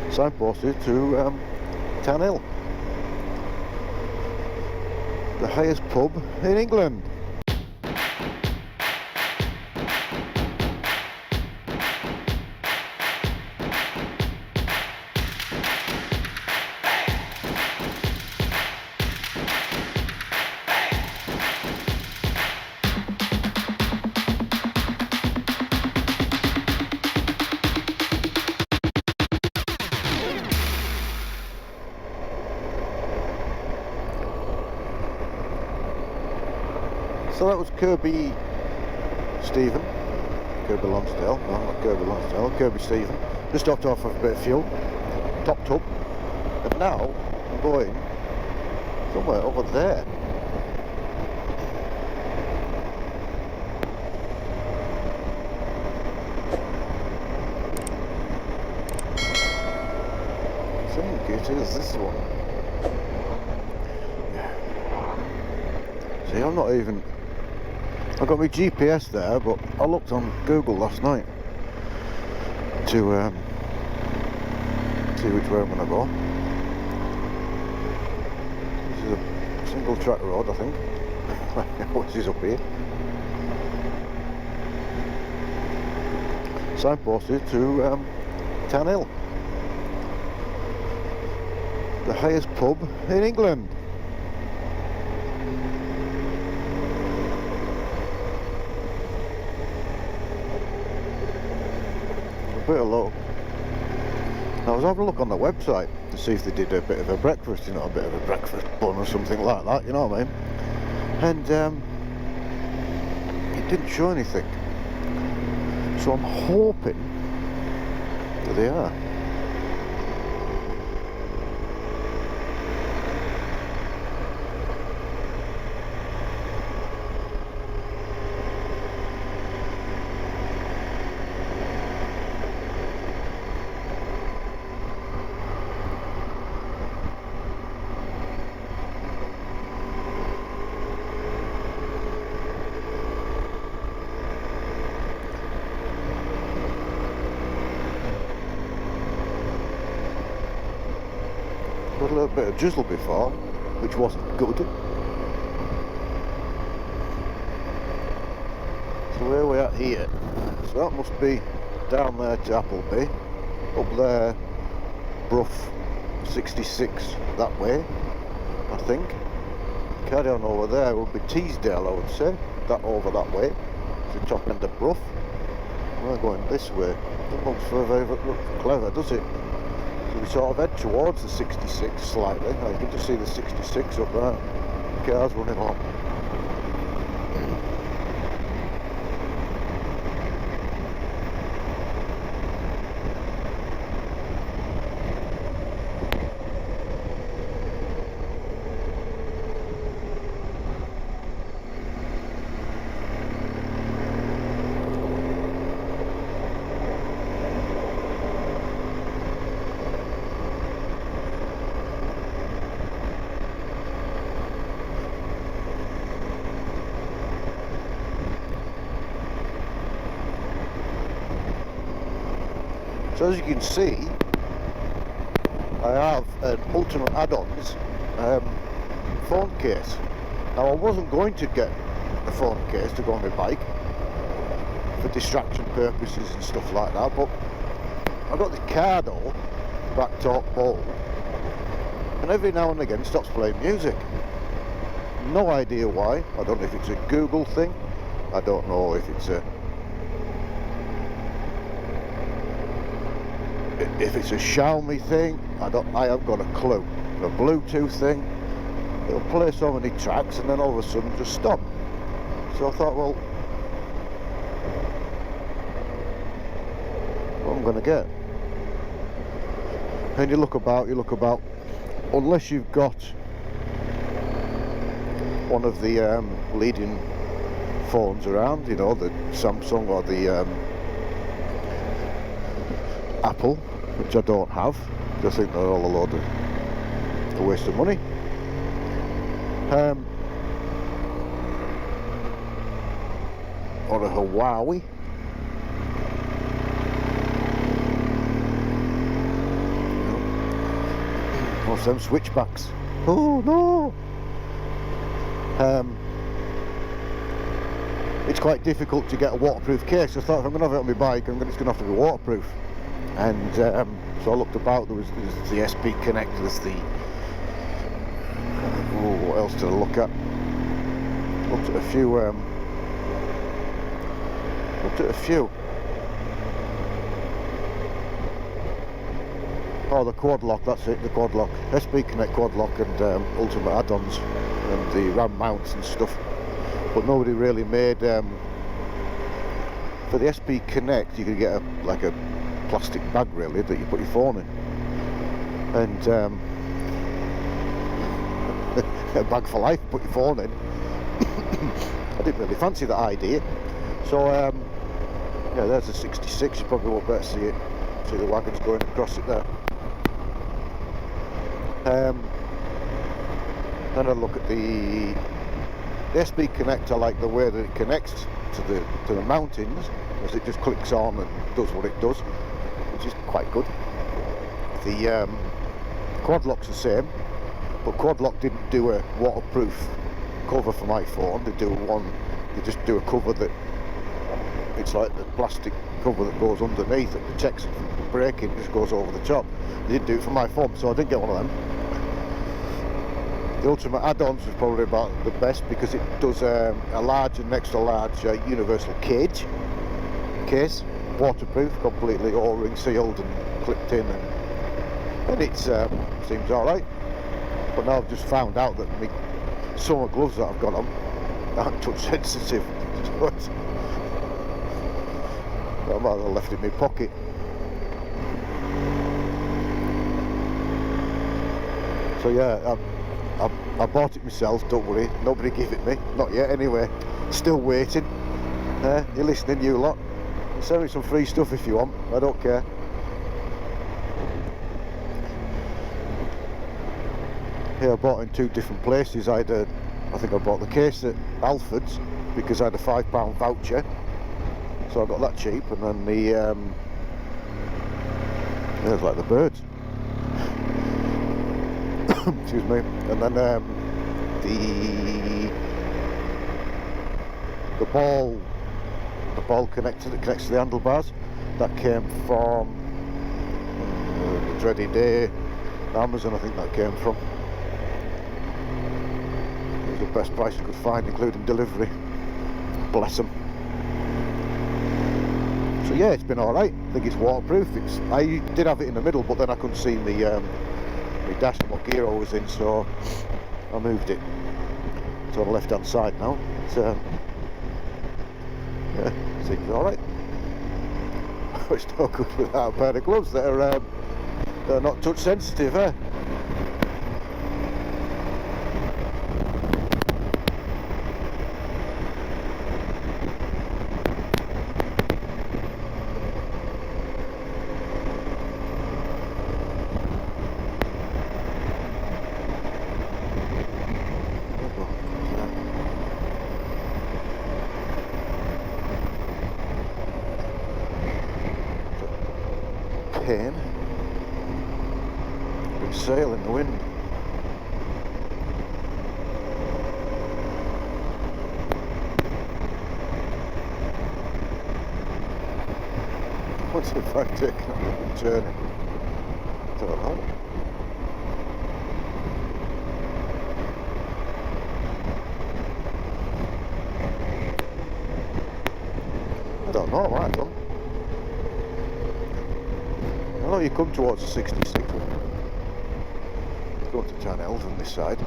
signposted to Tan Hill, the highest pub in England. So that was Kirkby Steven, Kirkby Lonsdale, no not Kirkby Lonsdale, Kirkby Steven. Just stopped off for a bit of fuel, topped up, and now I'm going somewhere over there. I think it is this one. See, I'm not even... I've got my GPS there, but I looked on Google last night to see which way I'm going to go. This is a single track road, I think. Which is up here. Signposted to Tan Hill, the highest pub in England. Bit of low. I was having a look on the website to see if they did a bit of a breakfast, you know, a bit of a breakfast bun or something like that, you know what I mean? And it didn't show anything. So I'm hoping that they are. Got a little bit of drizzle before, which wasn't good. So where are we at here? So that must be down there to Appleby, up there, Brough 66 that way, I think. Carry on over there would be Teesdale, I would say, that over that way, it's the top end of Brough. We're going this way. Doesn't look very clever, does it? So we sort of head towards the 66 slightly. Now you can just see the 66 up there. Cars running along. So as you can see, I have an Ultimate Add-ons phone case. Now I wasn't going to get a phone case to go on my bike for distraction purposes and stuff like that, but I got the Cardo back top ball, and every now and again it stops playing music. No idea why. I don't know if it's a Google thing. I don't know if it's a Xiaomi thing. I haven't got a clue. A Bluetooth thing. It'll play so many tracks and then all of a sudden just stop. So I thought, well, what am I going to get? And you look about, unless you've got one of the leading phones around, you know, the Samsung or the Apple, which I don't have. I think they're all a load of a waste of money. Or a Huawei. What's them switchbacks? Oh no! It's quite difficult to get a waterproof case. I thought if I'm going to have it on my bike, it's going to have to be waterproof. And so I looked about. There's the SP Connect. There's the what else did I look at? Looked at a few. Oh, the quad lock. That's it. The quad lock. SP Connect quad lock and ultimate add-ons and the RAM mounts and stuff. But nobody really made for the SP Connect. You could get like a plastic bag really that you put your phone in, and a bag for life. Put your phone in. I didn't really fancy that idea, so yeah, there's a 66. You probably won't better see it. See the wagons going across it there. Then I look at the SP Connect. I like the way that it connects to the mountains, as it just clicks on and does what it does, which is quite good. The quad lock's the same, but quad lock didn't do a waterproof cover for my phone. They just do a cover that it's like the plastic cover that goes underneath that protects it from breaking. It just goes over the top. They didn't do it for my phone, so I didn't get one of them. The ultimate add-ons was probably about the best because it does a large and extra large universal case, waterproof, completely O-ring sealed and clipped in, and it seems alright. But now I've just found out that my summer gloves that I've got on aren't touch sensitive. I might have left it in my pocket. So yeah, I bought it myself, don't worry, nobody gave it me, not yet anyway, still waiting. You're listening, you lot, send me some free stuff if you want, I don't care. Here I bought in two different places. I think I bought the case at Alfred's because I had a £5 voucher, so I got that cheap, and then there's like the birds. Excuse me. And then the ball connector that connects to the handlebars, that came from the dreaded Amazon, I think that came from. It was the best price I could find, including delivery. Bless them. So yeah, it's been alright. I think it's waterproof. I did have it in the middle, but then I couldn't see the dash and what gear I was in, so I moved it to the left hand side now. So yeah, seems alright. It's no good without a pair of gloves that are they're not touch sensitive, eh? Pain. Big sail in the wind. What's if I've taken up and turning? I don't know. I don't know, I don't. I know you come towards the 66. Go to Channels on this side.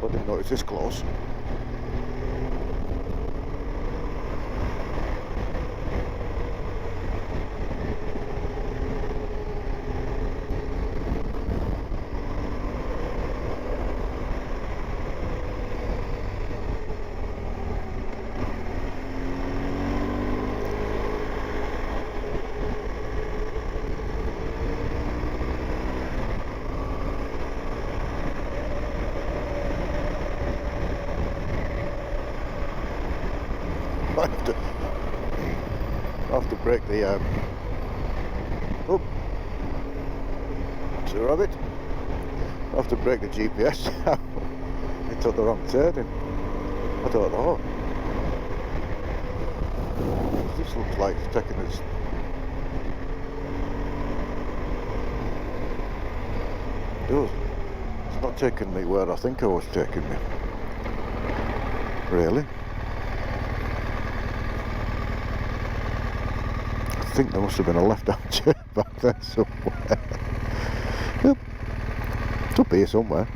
I didn't know it was this close. I have to break the That's a rabbit. I have to break the GPS down. It took the wrong turning. I don't know. This looks like it's taking us. It does. It's not taking me where I think I was taking me. Really? I think there must have been a left-hand turn back there somewhere. Yep. It's up here somewhere.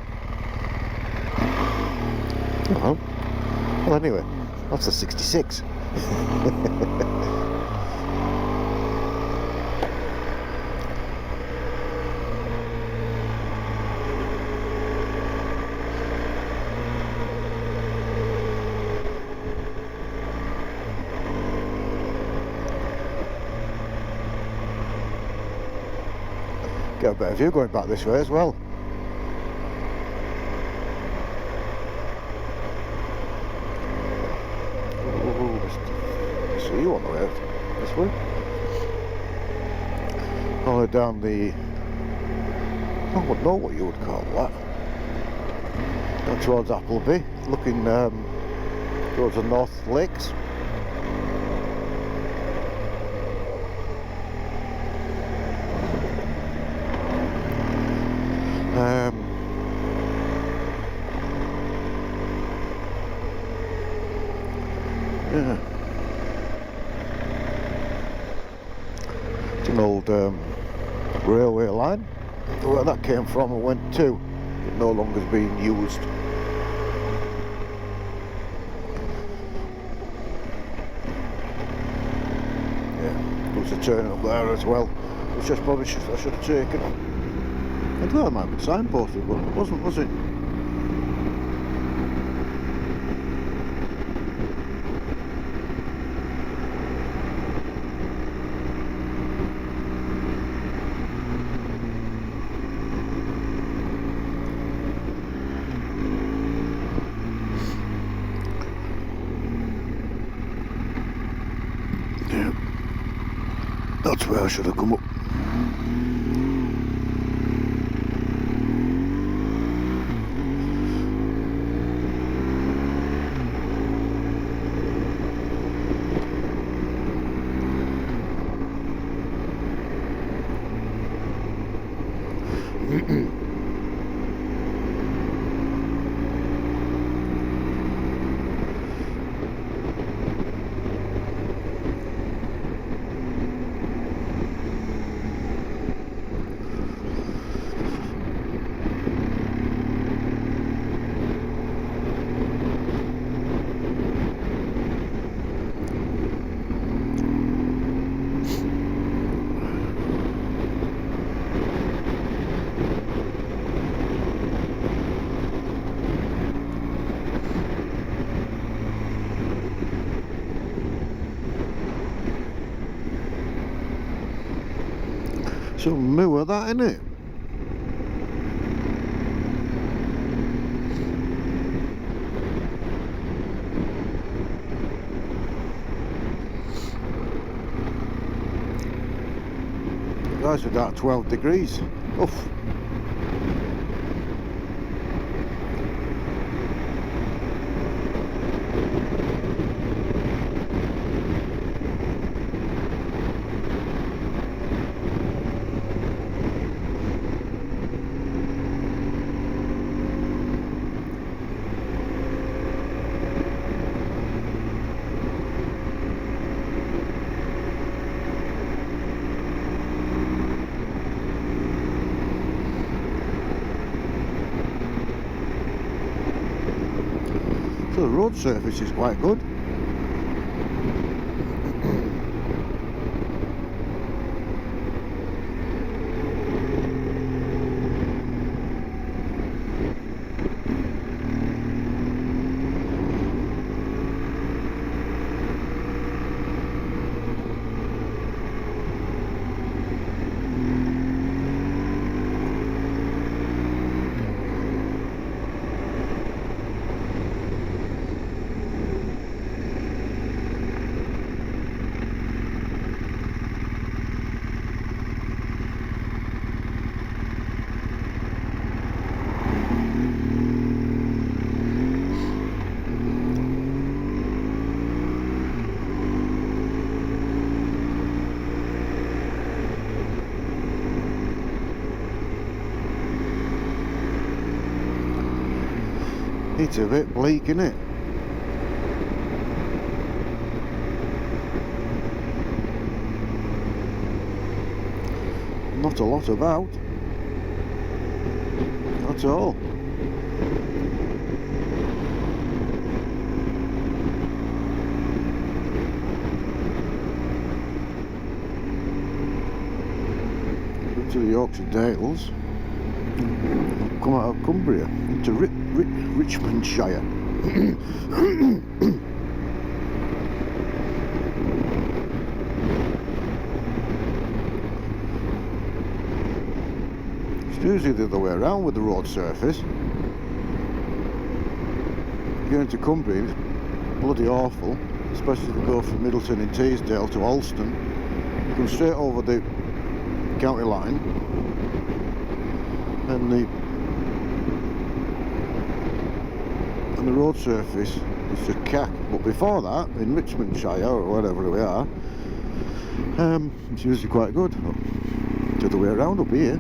Oh well, anyway, that's the 66. Get a better view going back this way as well. See you on the way out this way. All the way down the, I don't know what you would call that. Down towards Appleby, looking towards the North Lakes. Yeah. It's an old railway line. Where that came from and went to, it no longer is being used. Yeah, there's a turn up there as well, which I probably should have taken. I thought it might be signposted, but it wasn't, was it? Yeah, that's where I should have come up. Some moo of that, innit? Guys, we're down 12 degrees. Oof. So the road surface is quite good. It's a bit bleak, isn't it? Not a lot about. Not at all. To the Yorkshire Dales, come out of Cumbria into Richmondshire. It's usually the other way around with the road surface. Going to Cumbria, it's bloody awful, especially if you go from Middleton in Teesdale to Alston. You come straight over the county line, and the road surface is a cack. But before that, in Richmondshire or wherever we are, it's usually quite good. But the other way around up here.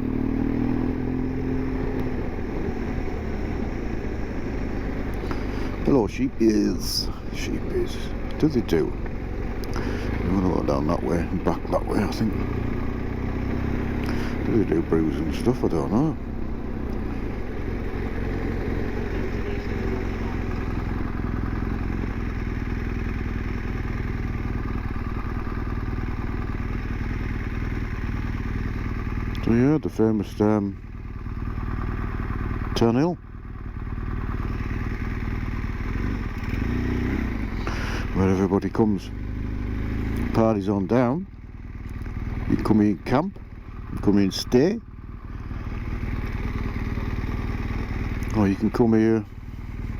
Hello, sheepies. Sheepies. What do they do? I'm gonna go down that way and back that way, I think. Do they do brews and stuff? I don't know. So yeah, the famous Turnhill. Where everybody comes, parties on down. You can come here and camp, you come here and stay, or you can come here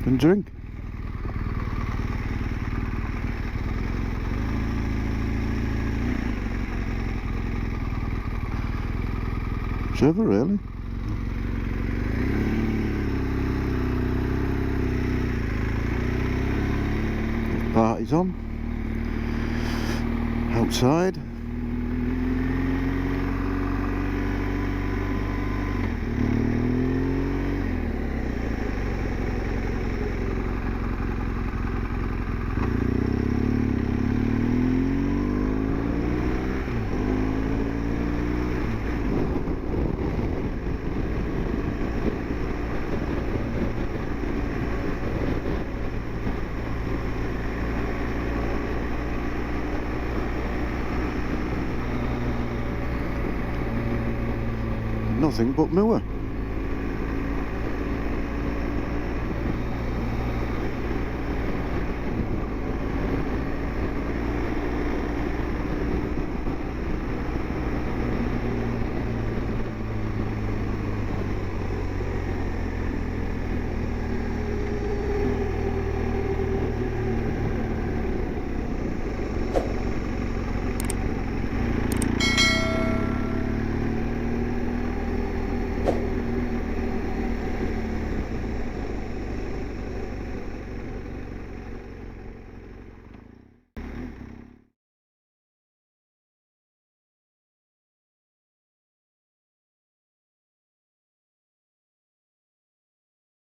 and drink. Whichever, really. Parties on outside. Nothing but moor.